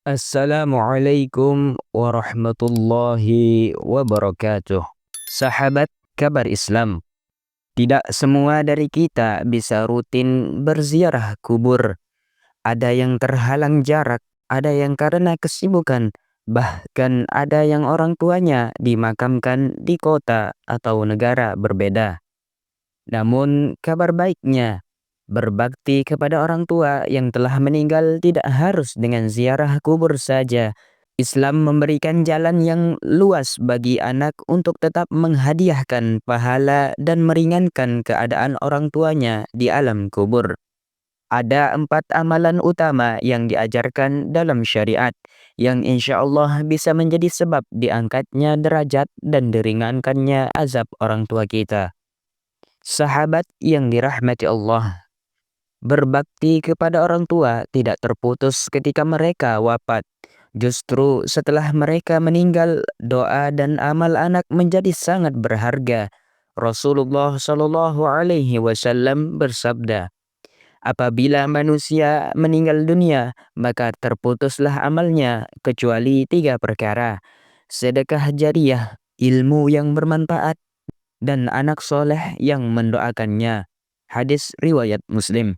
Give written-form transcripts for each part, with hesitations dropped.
Assalamualaikum warahmatullahi wabarakatuh. Sahabat kabar Islam, tidak semua dari kita bisa rutin berziarah kubur. Ada yang terhalang jarak, ada yang karena kesibukan, bahkan ada yang orang tuanya dimakamkan di kota atau negara berbeda. Namun kabar baiknya, berbakti kepada orang tua yang telah meninggal tidak harus dengan ziarah kubur saja. Islam memberikan jalan yang luas bagi anak untuk tetap menghadiahkan pahala dan meringankan keadaan orang tuanya di alam kubur. Ada 4 amalan utama yang diajarkan dalam syariat yang insya Allah bisa menjadi sebab diangkatnya derajat dan diringankannya azab orang tua kita. Sahabat yang dirahmati Allah, berbakti kepada orang tua tidak terputus ketika mereka wafat. Justru setelah mereka meninggal, doa dan amal anak menjadi sangat berharga. Rasulullah Shallallahu Alaihi Wasallam bersabda, apabila manusia meninggal dunia, maka terputuslah amalnya kecuali 3 perkara: sedekah jariah, ilmu yang bermanfaat, dan anak soleh yang mendoakannya. Hadis riwayat Muslim.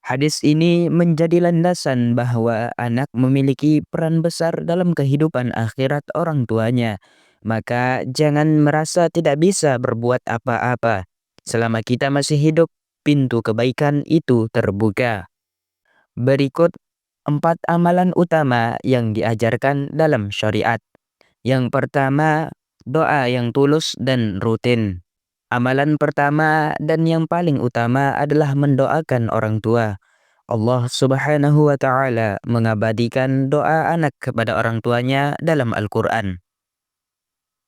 Hadis ini menjadi landasan bahwa anak memiliki peran besar dalam kehidupan akhirat orang tuanya. Maka jangan merasa tidak bisa berbuat apa-apa. Selama kita masih hidup, pintu kebaikan itu terbuka. Berikut 4 amalan utama yang diajarkan dalam syariat. Yang pertama, doa yang tulus dan rutin. Amalan pertama dan yang paling utama adalah mendoakan orang tua. Allah Subhanahu wa taala mengabadikan doa anak kepada orang tuanya dalam Al-Qur'an.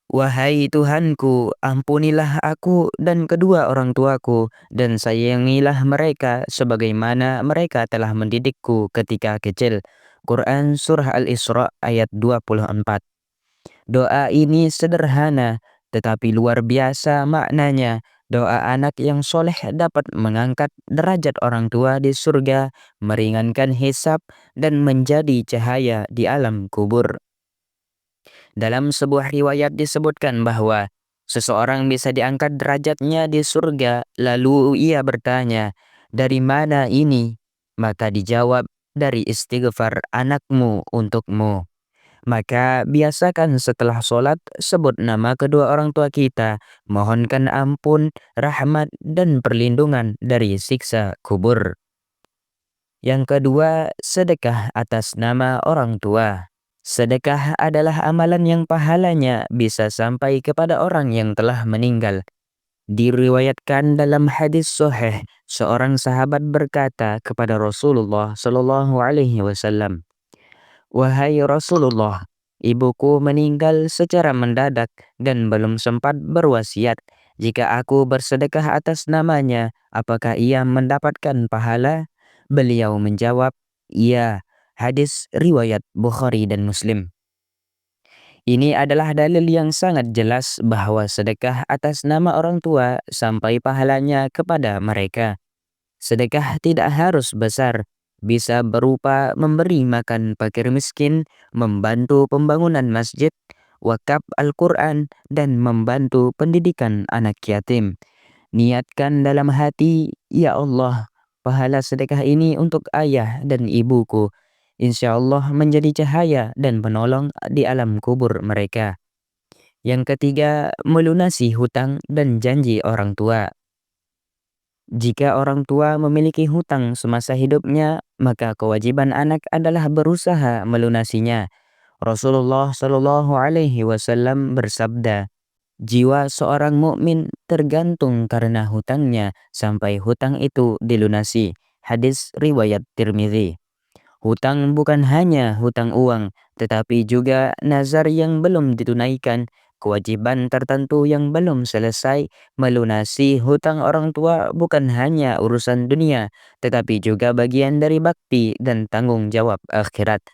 Wahai Tuhanku, ampunilah aku dan kedua orang tuaku, dan sayangilah mereka sebagaimana mereka telah mendidikku ketika kecil. Quran Surah Al-Isra ayat 24. Doa ini sederhana, tetapi luar biasa maknanya. Doa anak yang soleh dapat mengangkat derajat orang tua di surga, meringankan hisab, dan menjadi cahaya di alam kubur. Dalam sebuah riwayat disebutkan bahwa seseorang bisa diangkat derajatnya di surga, lalu ia bertanya, "Dari mana ini?" Maka dijawab, "Dari istighfar anakmu untukmu." Maka biasakan setelah sholat sebut nama kedua orang tua kita, mohonkan ampun, rahmat, dan perlindungan dari siksa kubur. Yang kedua, sedekah atas nama orang tua. Sedekah adalah amalan yang pahalanya bisa sampai kepada orang yang telah meninggal. Diriwayatkan dalam hadis sahih, seorang sahabat berkata kepada Rasulullah Shallallahu Alaihi Wasallam, "Wahai Rasulullah, ibuku meninggal secara mendadak dan belum sempat berwasiat. Jika aku bersedekah atas namanya, apakah ia mendapatkan pahala?" Beliau menjawab, "Iya." Hadis riwayat Bukhari dan Muslim. Ini adalah dalil yang sangat jelas bahwa sedekah atas nama orang tua sampai pahalanya kepada mereka. Sedekah tidak harus besar, bisa berupa memberi makan fakir miskin, membantu pembangunan masjid, wakaf Al-Quran, dan membantu pendidikan anak yatim. Niatkan dalam hati, "Ya Allah, pahala sedekah ini untuk ayah dan ibuku. Insya Allah menjadi cahaya dan penolong di alam kubur mereka." Yang ketiga, melunasi hutang dan janji orang tua. Jika orang tua memiliki hutang semasa hidupnya, maka kewajiban anak adalah berusaha melunasinya. Rasulullah Shallallahu Alaihi Wasallam bersabda, jiwa seorang mukmin tergantung karena hutangnya sampai hutang itu dilunasi. Hadis riwayat Tirmidzi. Hutang bukan hanya hutang uang, tetapi juga nazar yang belum ditunaikan, kewajiban tertentu yang belum selesai. Melunasi hutang orang tua bukan hanya urusan dunia, tetapi juga bagian dari bakti dan tanggung jawab akhirat.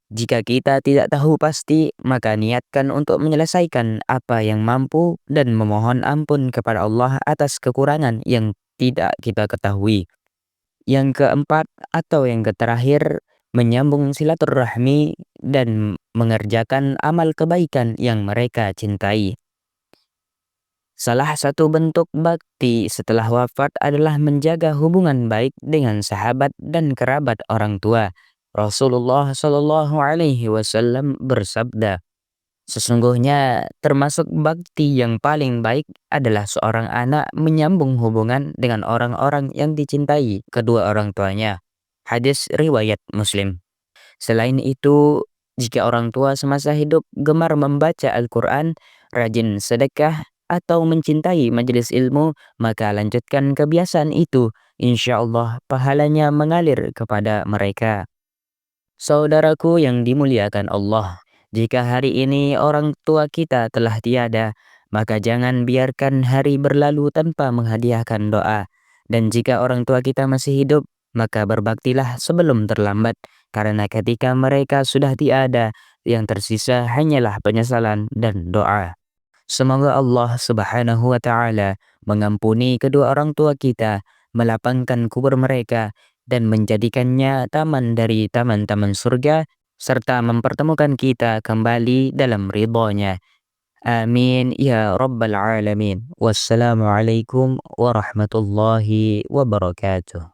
Jika kita tidak tahu pasti, maka niatkan untuk menyelesaikan apa yang mampu dan memohon ampun kepada Allah atas kekurangan yang tidak kita ketahui. Yang keempat atau yang terakhir, menyambung silaturahmi, dan mengerjakan amal kebaikan yang mereka cintai. Salah satu bentuk bakti setelah wafat adalah menjaga hubungan baik dengan sahabat dan kerabat orang tua. Rasulullah Shallallahu Alaihi Wasallam bersabda, "Sesungguhnya termasuk bakti yang paling baik adalah seorang anak menyambung hubungan dengan orang-orang yang dicintai kedua orang tuanya." Hadis riwayat Muslim. Selain itu, jika orang tua semasa hidup gemar membaca Al-Quran, rajin sedekah, atau mencintai majelis ilmu, maka lanjutkan kebiasaan itu. Insya Allah pahalanya mengalir kepada mereka. Saudaraku yang dimuliakan Allah, jika hari ini orang tua kita telah tiada, maka jangan biarkan hari berlalu tanpa menghadiahkan doa. Dan jika orang tua kita masih hidup, maka berbaktilah sebelum terlambat, karena ketika mereka sudah tiada, yang tersisa hanyalah penyesalan dan doa. Semoga Allah Subhanahu wa Ta'ala mengampuni kedua orang tua kita, melapangkan kubur mereka, dan menjadikannya taman dari taman-taman surga, serta mempertemukan kita kembali dalam ridhonya. Amin ya rabbal alamin. Wassalamualaikum warahmatullahi wabarakatuh.